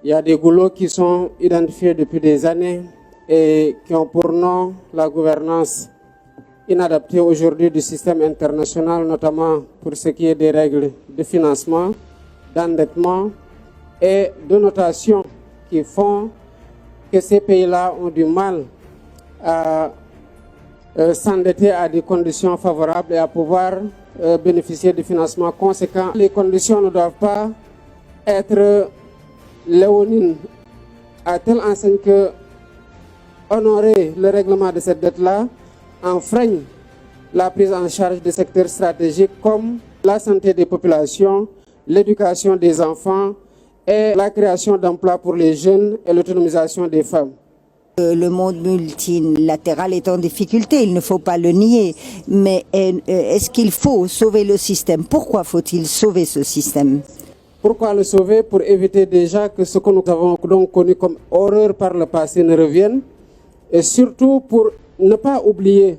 Il y a des goulots qui sont identifiés depuis des années et qui ont pour nom la gouvernance inadaptée aujourd'hui du système international, notamment pour ce qui est des règles de financement, d'endettement et de notation qui font que ces pays-là ont du mal à s'endetter à des conditions favorables et à pouvoir bénéficier de financements conséquents. Les conditions ne doivent pas être léonines à telle enseigne que honorer le règlement de cette dette-là enfreigne la prise en charge des secteurs stratégiques comme la santé des populations, l'éducation des enfants et la création d'emplois pour les jeunes et l'autonomisation des femmes. Le monde multilatéral est en difficulté, il ne faut pas le nier, mais est-ce qu'il faut sauver le système? Pourquoi faut-il sauver ce système? Pourquoi le sauver? Pour éviter déjà que ce que nous avons donc connu comme horreur par le passé ne revienne, et surtout pour ne pas oublier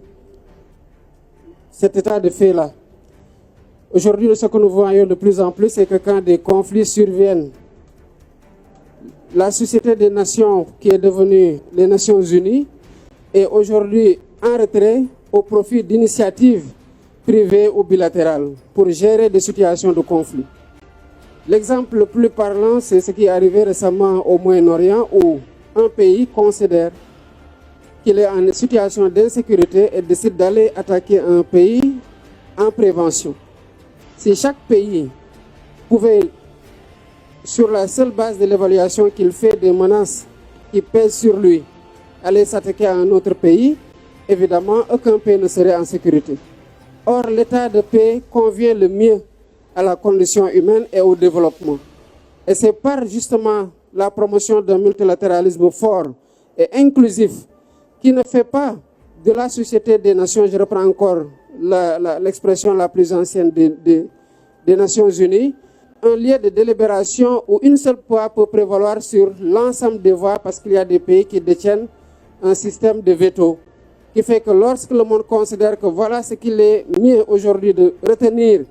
cet état de fait-là. Aujourd'hui, ce que nous voyons de plus en plus, c'est que quand des conflits surviennent, la Société des Nations, qui est devenue les Nations Unies, est aujourd'hui en retrait au profit d'initiatives privées ou bilatérales pour gérer des situations de conflit. L'exemple le plus parlant, c'est ce qui est arrivé récemment au Moyen-Orient, où un pays considère qu'il est en situation d'insécurité et décide d'aller attaquer un pays en prévention. Si chaque pays pouvait, sur la seule base de l'évaluation qu'il fait des menaces qui pèsent sur lui, aller s'attaquer à un autre pays, évidemment, aucun pays ne serait en sécurité. Or, l'état de paix convient le mieux à la condition humaine et au développement. Et c'est par justement la promotion d'un multilatéralisme fort et inclusif qui ne fait pas de la Société des Nations, je reprends encore l'expression la plus ancienne des Nations Unies, un lieu de délibération où une seule voix peut prévaloir sur l'ensemble des voix parce qu'il y a des pays qui détiennent un système de veto qui fait que lorsque le monde considère que voilà ce qu'il est mieux aujourd'hui de retenir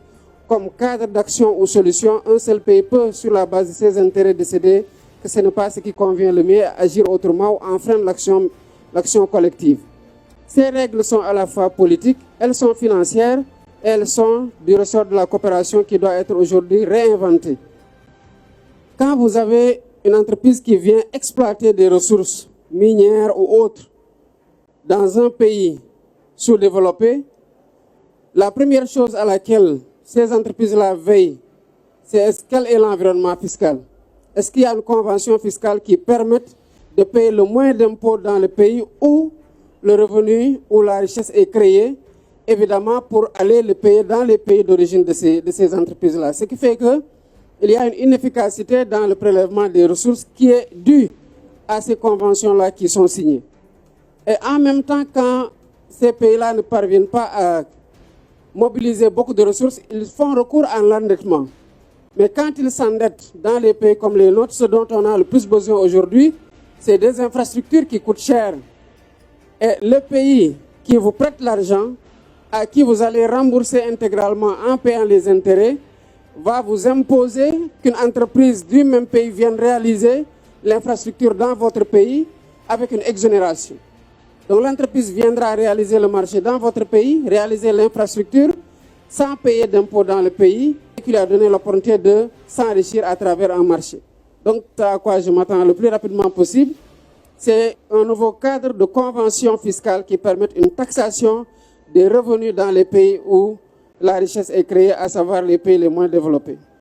comme cadre d'action ou solution, un seul pays peut, sur la base de ses intérêts, décider que ce n'est pas ce qui convient le mieux, agir autrement ou enfreindre l'action collective. Ces règles sont à la fois politiques, elles sont financières, elles sont du ressort de la coopération qui doit être aujourd'hui réinventée. Quand vous avez une entreprise qui vient exploiter des ressources minières ou autres dans un pays sous-développé, la première chose à laquelle ces entreprises-là veillent, c'est quel est l'environnement fiscal? Est-ce qu'il y a une convention fiscale qui permette de payer le moins d'impôts dans le pays où le revenu ou la richesse est créée, évidemment pour aller le payer dans les pays d'origine de ces entreprises-là. Ce qui fait qu'il y a une inefficacité dans le prélèvement des ressources qui est due à ces conventions-là qui sont signées. Et en même temps, quand ces pays-là ne parviennent pas à mobiliser beaucoup de ressources, ils font recours à l'endettement. Mais quand ils s'endettent dans les pays comme les nôtres, ce dont on a le plus besoin aujourd'hui, c'est des infrastructures qui coûtent cher. Et le pays qui vous prête l'argent, à qui vous allez rembourser intégralement en payant les intérêts, va vous imposer qu'une entreprise du même pays vienne réaliser l'infrastructure dans votre pays avec une exonération. Donc l'entreprise viendra réaliser le marché dans votre pays, réaliser l'infrastructure sans payer d'impôts dans le pays et qui lui a donné l'opportunité de s'enrichir à travers un marché. Donc à quoi je m'attends le plus rapidement possible, c'est un nouveau cadre de convention fiscale qui permette une taxation des revenus dans les pays où la richesse est créée, à savoir les pays les moins développés.